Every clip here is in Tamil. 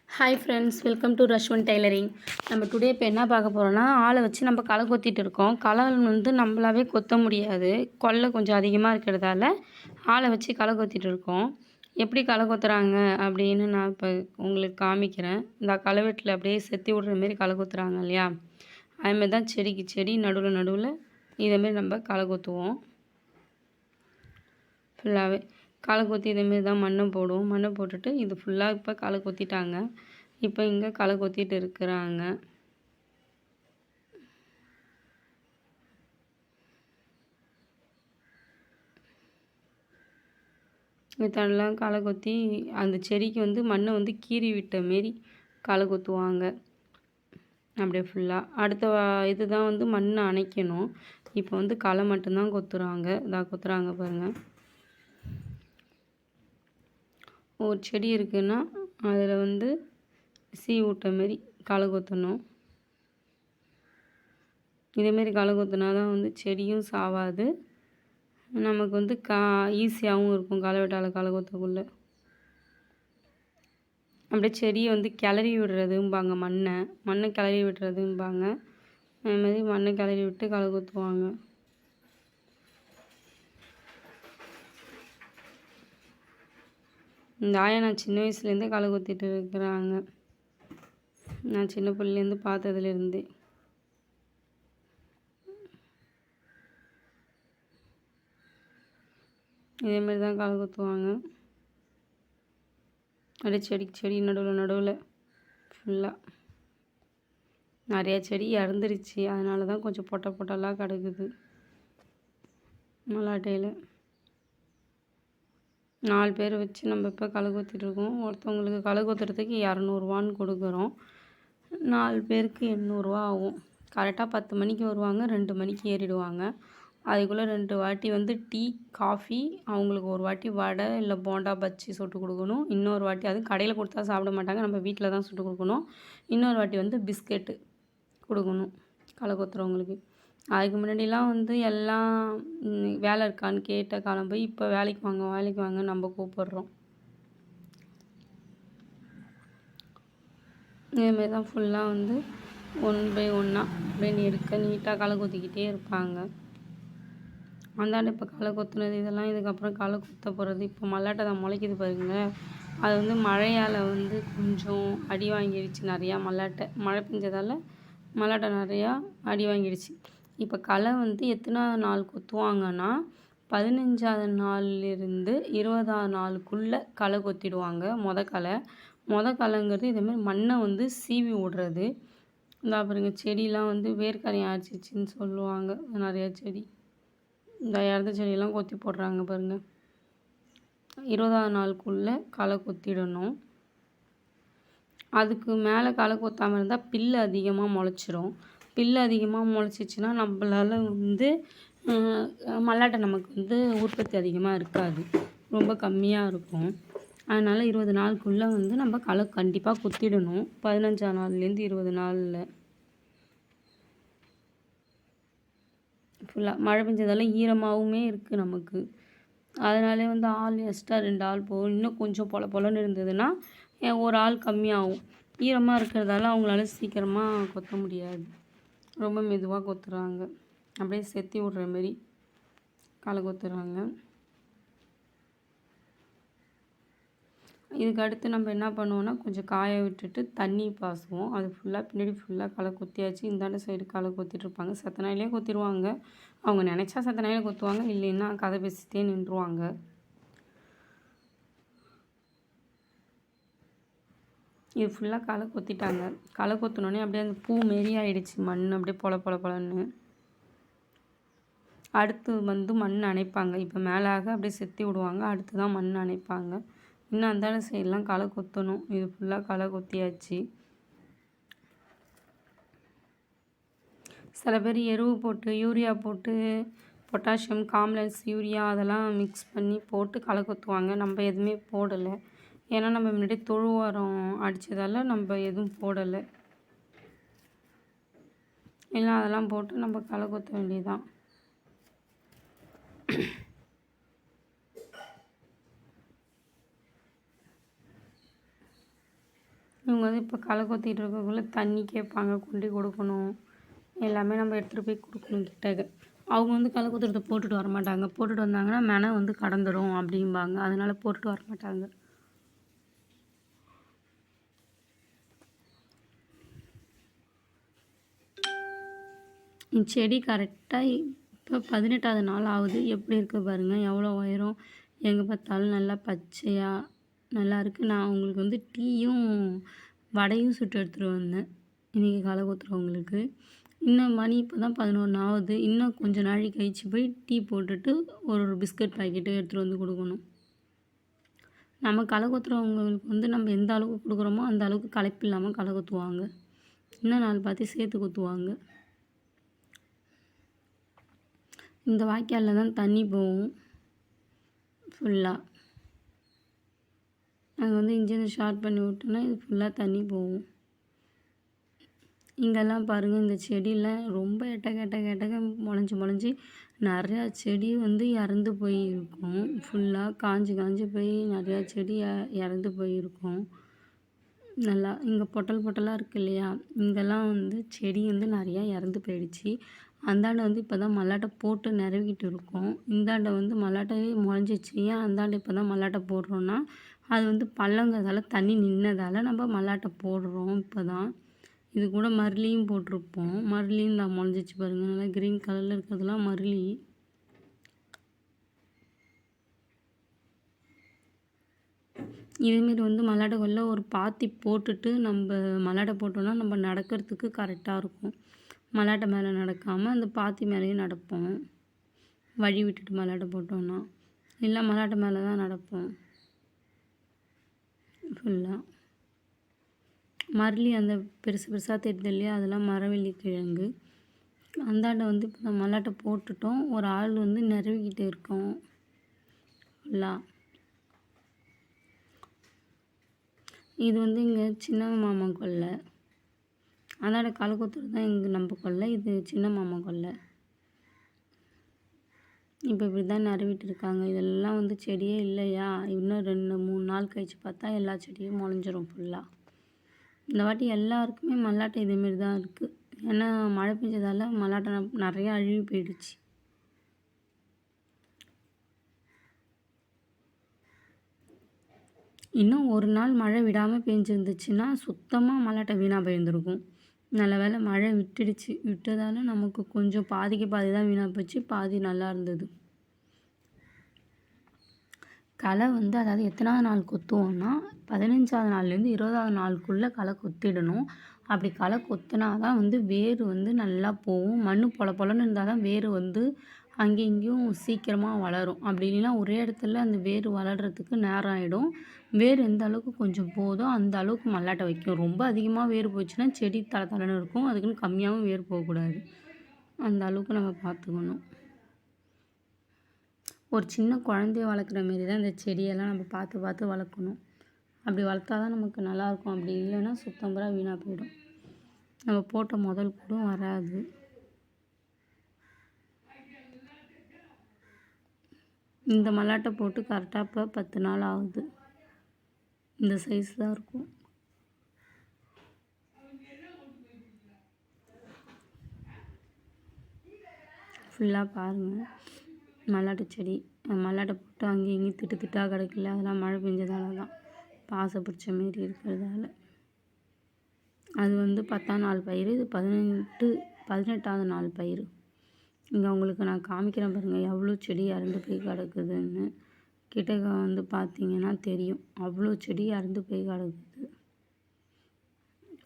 Hi friends, welcome to Rashvan tailoring. நம்ம டுடே இப்போ என்ன பார்க்க போகிறோன்னா, ஆளை வச்சு நம்ம களை கொத்திட்டு இருக்கோம். களை வந்து நம்மளாவே கொத்த முடியாது, கொல்லை கொஞ்சம் அதிகமாக இருக்கிறதால ஆளை வச்சு களை கொத்திட்டு இருக்கோம். எப்படி களை கொத்துறாங்க அப்படின்னு நான் இப்போ உங்களுக்கு காமிக்கிறேன். இந்த களைவெட்டில் அப்படியே செத்தி விடுற மாரி களை கொத்துறாங்க இல்லையா, அதுமாரி தான் செடிக்கு செடி நடுவில் இதேமாரி நம்ம களை கொத்துவோம். ஃபுல்லாகவே களை கொத்தி இதேமாரி தான் மண்ணை போடுவோம். மண்ணை போட்டுட்டு இது ஃபுல்லாக இப்போ களை கொத்திட்டாங்க. இப்போ இங்கே களை கொத்திட்டு இருக்கிறாங்க. இதெல்லாம் களை கொத்தி அந்த செடிக்கு வந்து மண்ணை வந்து கீறி விட்ட மாரி களை கொத்துவாங்க. அப்படியே ஃபுல்லாக அடுத்த இதுதான் வந்து மண்ணை அணைக்கணும். இப்போ வந்து களை மட்டும்தான் கொத்துறாங்க. கொத்துறாங்க பாருங்கள். ஒரு செடி இருக்குன்னா அதில் வந்து விட்ட மாரி களை கொத்தணும். இதேமாரி களை கொத்தினா தான் வந்து செடியும் சாவாது, நமக்கு வந்து ஈஸியாகவும் இருக்கும் களை வெட்டால் களை கொத்தக்குள்ளே. அப்படியே செடியை வந்து கிளறி விடுறதும்பாங்க, மண்ணை கிளறி விடுறதும்பாங்க. அதுமாதிரி மண்ணை கிளறி விட்டு களை கொத்துவாங்க. இந்த ஆயா நான் சின்ன வயசுலேருந்தே களை கொத்திட்டு இருக்கிறாங்க. நான் சின்ன பிள்ளைலேருந்து பார்த்ததுலேருந்தே. இதேமாரி தான் களை கொத்துவாங்க. அப்படியே செடிக்கு செடி நடுவில் ஃபுல்லாக நிறையா செடி இறந்துருச்சு. அதனால தான் கொஞ்சம் பொட்டலாக கிடக்குது மல்லாட்டையில். 4 பேர் வச்சு நம்ம இப்போ களை கொத்திட்ருக்கோம். ஒருத்தவங்களுக்கு களை கொத்துறதுக்கு 200ரூவான்னு கொடுக்குறோம். 4 பேருக்கு 800ரூவா ஆகும். கரெக்டாக 10 மணிக்கு வருவாங்க, 2 மணிக்கு ஏறிடுவாங்க. அதுக்குள்ளே 2 வாட்டி வந்து டீ, காஃபி, அவங்களுக்கு ஒரு வாட்டி வடை இல்லை போண்டா பஜ்ஜி சுட்டு கொடுக்கணும். இன்னொரு வாட்டி அதுவும் கடையில் கொடுத்தா சாப்பிட மாட்டாங்க, நம்ம வீட்டில் தான் சுட்டு கொடுக்கணும். இன்னொரு வாட்டி வந்து பிஸ்கெட்டு கொடுக்கணும் களை கொத்துறவங்களுக்கு. அதுக்கு முன்னாடிலாம் வந்து எல்லாம் வேலை இருக்கான்னு கேட்ட காலம் போய் இப்போ வேலைக்கு வாங்க நம்ம கூப்பிட்றோம். இதேமாரி தான் ஃபுல்லாக வந்து 1 பை 1 அப்படியே நீட்டாக களை கொத்திக்கிட்டே இருப்பாங்க. அந்தாண்ட இப்போ களை கொத்துனது இதெல்லாம் இதுக்கப்புறம் களை கொத்த போகிறது. இப்போ மல்லாட்டை தான் முளைக்குது பாருங்க. அது வந்து மழையால் வந்து கொஞ்சம் அடி வாங்கிடுச்சு. நிறையா மழை பெஞ்சதால் மல்லாட்டை நிறையா அடி வாங்கிடுச்சு. இப்போ களை வந்து எத்தனாவது நாள் கொத்துவாங்கன்னா 15ஆவது நாள்லேருந்து 20ஆவது நாளுக்குள்ளே களை கொத்திடுவாங்க. களைங்கிறது இதேமாதிரி மண்ணை வந்து சீவி விடுறது. இந்த பாருங்க செடியெலாம் வந்து வேர்க்கரையான் அடிச்சிச்சின்னு சொல்லுவாங்க. நிறையா செடி இந்த இறந்த செடியெல்லாம் கொத்தி போடுறாங்க பாருங்கள். 20ஆவது நாளுக்குள்ளே களை கொத்திடணும். அதுக்கு மேலே களை கொத்தாமல் இருந்தால் பில்லு அதிகமாக முளைச்சிரும். பில்லு அதிகமாக முளைச்சிச்சின்னா நம்மளால் வந்து மல்லாட்டை நமக்கு வந்து உற்பத்தி அதிகமாக இருக்காது, ரொம்ப கம்மியாக இருக்கும். அதனால் 20 நாளுக்குள்ளே வந்து நம்ம களை கண்டிப்பாக கொத்திடணும். 15ஆம் நாள்லேருந்து 20 நாளில் ஃபுல்லாக மழை பெஞ்சதால் ஈரமாகவுமே இருக்குது நமக்கு. அதனாலே வந்து ஆள் எக்ஸ்ட்ரா 2 ஆள் போகும். இன்னும் கொஞ்சம் பொலன்னு இருந்ததுன்னா ஒரு ஆள் கம்மியாகும். ஈரமாக இருக்கிறதால அவங்களால சீக்கிரமாக கொத்த முடியாது, ரொம்ப மெதுவாக கொத்துறாங்க. அப்படியே செத்தி விட்ற மாரி களை கொத்துறாங்க. இதுக்கு அடுத்து நம்ம என்ன பண்ணுவோன்னா கொஞ்சம் காய விட்டுட்டு தண்ணி பாசுவோம். அது பின்னாடி ஃபுல்லாக களை கொத்தியாச்சு. இந்தாண்ட சைடு களை கொத்திட்ருப்பாங்க. செத்த நாயிலே கொத்திடுவாங்க. அவங்க நினச்சா செத்த நாயில கொத்துவாங்க, இல்லைன்னா கதை பேசிட்டே நின்றுவாங்க. இது ஃபுல்லாக களை கொத்திட்டாங்க. களை கொத்தினோடனே அப்படியே அந்த பூ மாரி ஆகிடுச்சு மண், அப்படியே பொலன்னு. அடுத்து வந்து மண் அணைப்பாங்க. இப்போ மேலாக அப்படியே செத்தி விடுவாங்க. அடுத்து தான் மண் அணைப்பாங்க. இன்னும் அந்தாண்ட சைடெலாம் களை கொத்தணும். இது ஃபுல்லாக களை கொத்தியாச்சு. சில பேர் எருவு போட்டு, யூரியா போட்டு, பொட்டாசியம், காம்ப்ளெக்ஸ், யூரியா அதெல்லாம் மிக்ஸ் பண்ணி போட்டு களை கொத்துவாங்க. நம்ம எதுவுமே போடலை, ஏன்னா நம்ம முன்னாடி தொழு உரம் அடித்ததால் நம்ம எதுவும் போடலை. இல்லை அதெல்லாம் போட்டு நம்ம களை கொத்த வேண்டியதுதான். இவங்க வந்து இப்போ களை கொத்திட்டு இருக்கக்குள்ள தண்ணி கேட்பாங்க, கொண்டு கொடுக்கணும். எல்லாமே நம்ம எடுத்துகிட்டு போய் கொடுக்கணும் கிட்டக்க. அவங்க வந்து களை கொத்துறத போட்டுட்டு வரமாட்டாங்க. போட்டுட்டு வந்தாங்கன்னா மெனை வந்து கடந்துடும் அப்படிம்பாங்க. அதனால் போட்டுட்டு வரமாட்டாங்க. செடி கரெக்டாக இப்போ 18வது நாள் ஆகுது. எப்படி இருக்குது பாருங்கள், எவ்வளோ உயரம். எங்கே பார்த்தாலும் நல்லா பச்சையாக நல்லா இருக்குது. நான் உங்களுக்கு வந்து டீயும் வடையும் சுட்டு எடுத்துகிட்டு வந்தேன் இன்றைக்கி களை கொத்துறவங்களுக்கு. இன்னும் மணி இப்போ தான் 11 ஆகுது. இன்னும் கொஞ்சம் நாளைக்கு கழிச்சு போய் டீ போட்டுட்டு ஒரு பிஸ்கட் பாக்கெட்டு எடுத்துகிட்டு வந்து கொடுக்கணும். நம்ம களை கொத்துறவங்களுக்கு வந்து நம்ம எந்த அளவுக்கு கொடுக்குறோமோ அந்த அளவுக்கு களைப்பு இல்லாமல் களை கொத்துவாங்க. இன்னும் 4 பாத்தி சேர்த்து கொத்துவாங்க. இந்த வாய்க்காலில் தான் தண்ணி போகும் ஃபுல்லாக. நாங்கள் வந்து இன்ஜினை ஷார்ட் பண்ணி விட்டோன்னா இது ஃபுல்லாக தண்ணி போகும். இங்கெல்லாம் பாருங்கள், இந்த செடியில் ரொம்ப எட்டக்க முளைஞ்சி நிறையா செடி வந்து இறந்து போயிருக்கும். ஃபுல்லாக காஞ்சி போய் நிறையா செடி இறந்து போயிருக்கும். நல்லா இங்கே பொட்டலாக இருக்குது இல்லையா, இங்கெல்லாம் வந்து செடி வந்து நிறையா இறந்து போயிடுச்சு. அந்தாண்டை வந்து இப்போ தான் மல்லாட்டை போட்டு நிறவிக்கிட்டு இருக்கோம். இந்தாண்டை வந்து மல்லாட்டையே முளைஞ்சிச்சு. ஏன் அந்தாண்டை இப்போ தான் மல்லாட்டை போடுறோன்னா, அது வந்து பள்ளங்கிறதால தண்ணி நின்றதால நம்ம மல்லாட்டை போடுறோம் இப்போ தான். இது கூட மருளியும் போட்டிருப்போம். மருளியும் தான் முளைஞ்சிச்சு பாருங்கள், நல்லா க்ரீன் கலரில் இருக்கிறதுலாம் மருளி. இதேமாரி வந்து மல்லாட்டை கொல்ல ஒரு பாத்தி போட்டுட்டு நம்ம மல்லாட்டை போட்டோன்னா நம்ம நடக்கிறதுக்கு கரெக்டாக இருக்கும். மல்லாட்டை மேலே நடக்காமல் அந்த பாத்தி மேலேயும் நடப்போம். வழி விட்டுட்டு மல்லாட்டை போட்டோன்னா, இல்லை மல்லாட்டை மேலே தான் நடப்போம் ஃபுல்லாக. மருளி அந்த பெருசாக தெரியுது இல்லையா, அதெல்லாம் மரவள்ளி கிழங்கு. அந்தாண்டை வந்து இப்போ மல்லாட்டை போட்டுட்டோம். ஒரு ஆள் வந்து நிறவிக்கிட்டு இருக்கோம் ஃபுல்லாக. இது வந்து இங்கே சின்ன மாமா கொல்லை. அந்தாண்ட களை கொத்துறது தான் இங்கே நம்ம கொல்லை. இது சின்ன மாமா கொல்லை. இப்போ இப்படி தான் நிறவிட்டு இருக்காங்க. இதெல்லாம் வந்து செடியே இல்லையா, இன்னும் 2-3 நாள் கழித்து பார்த்தா எல்லா செடியும் முளைஞ்சிரும் ஃபுல்லாக. இந்த வாட்டி எல்லாருக்குமே மல்லாட்டை இதேமாரி தான் இருக்குது. ஏன்னா மழை பெஞ்சதால் மல்லாட்டை நிறையா அழுகி போயிடுச்சு. இன்னும் ஒரு நாள் மழை விடாமல் பெஞ்சிருந்துச்சுன்னா சுத்தமாக மல்லாட்டை வீணாக போயிருந்துருக்கும். நல்ல வேளை மழை விட்டதால் நமக்கு கொஞ்சம் பாதிக்கு பாதி தான் வீணாக போச்சு, பாதி நல்லா இருந்தது. களை வந்து அதாவது எத்தனாவது நாள் கொத்துவோன்னா 15வது நாள்லேருந்து 20வது நாளுக்குள்ளே களை கொத்திடணும். அப்படி களை கொத்தினா தான் வந்து வேர் வந்து நல்லா போகும். மண் பொலன்னு இருந்தால் தான் வேர் வந்து அங்கேயும் இங்கேயும் சீக்கிரமாக வளரும். அப்படி இல்லைன்னா ஒரே இடத்துல அந்த வேர் வளர்கிறதுக்கு நேரம் ஆகிடும். வேர் எந்த அளவுக்கு கொஞ்சம் போதோ அந்த அளவுக்கு மல்லாட்டை வைக்கும். ரொம்ப அதிகமாக வேர் போச்சுன்னா செடி தளன்னு இருக்கும். அதுக்குன்னு கம்மியாகவும் வேர் போகக்கூடாது. அந்த அளவுக்கு நம்ம பார்த்துக்கணும். ஒரு சின்ன குழந்தைய வளர்க்குற மாரி தான் இந்த செடியெல்லாம் நம்ம பார்த்து வளர்க்கணும். அப்படி வளர்த்தா தான் நமக்கு நல்லாயிருக்கும். அப்படி இல்லைன்னா சுத்தம்பராக வீணாக போயிடும். நம்ம போட்ட முதல் கூட வராது. இந்த மல்லாட்டை போட்டு கரெக்டாக இப்போ 10 நாள் ஆகுது. இந்த சைஸ் தான் இருக்கும். ஃபுல்லாக பாருங்கள், மல்லாட்டை செடி. மல்லாட்டை போட்டு அங்கேயும் இங்கேயும் திட்டாக கிடக்கல, அதெல்லாம் மழை பெஞ்சதால தான், பாசை பிடிச்ச மாரி இருக்கிறதால. அது வந்து 10ஆம் நாள் பயிர், இது 18வது நாள் பயிர். இங்கே உங்களுக்கு நான் காமிக்கிறேன் பாருங்கள், எவ்வளோ செடி இறந்து போய் கிடக்குதுன்னு. கிட்டக்க வந்து பார்த்தீங்கன்னா தெரியும், அவ்வளோ செடி இறந்து போய் கிடக்குது.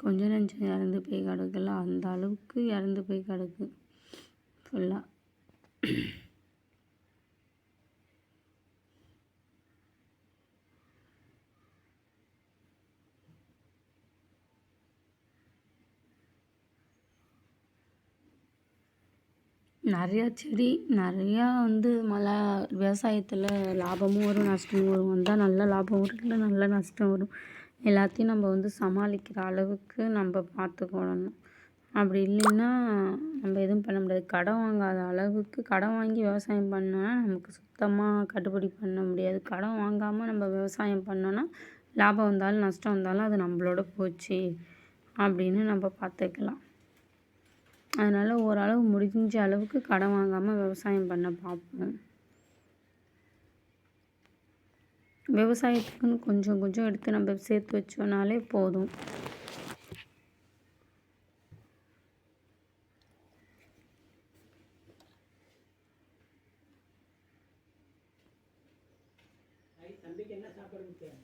கொஞ்சம் நெஞ்சம் இறந்து போய் கிடக்கல, அந்த அளவுக்கு இறந்து போய் கிடக்கு ஃபுல்லாக. நிறையா செடி நிறையா வந்து விவசாயத்தில் லாபமும் வரும் நஷ்டமும் வரும். வந்தால் நல்ல லாபம் வரும், இல்லை நல்ல நஷ்டம் வரும். எல்லாத்தையும் நம்ம வந்து சமாளிக்கிற அளவுக்கு நம்ம பார்த்துக்கணும். அப்படி இல்லைன்னா நம்ம எதுவும் பண்ண முடியாது. கடன் வாங்காத அளவுக்கு கடன் வாங்கி விவசாயம் பண்ணோன்னா நமக்கு சுத்தமாக கட்டுப்படி பண்ண முடியாது. கடன் வாங்காமல் நம்ம விவசாயம் பண்ணோன்னா லாபம் வந்தாலும் நஷ்டம் வந்தாலும் அது நம்மளோட போச்சு அப்படின்னு நம்ம பார்த்துக்கலாம். அதனால் ஓரளவு முடிஞ்ச அளவுக்கு கடன் வாங்காமல் விவசாயம் பண்ண பார்ப்போம். விவசாயத்துக்குன்னு கொஞ்சம் கொஞ்சம் எடுத்து நம்ம சேர்த்து வச்சோம்னாலே போதும். தம்பிக்கு என்ன சாப்பாடு கொடுத்தேன்?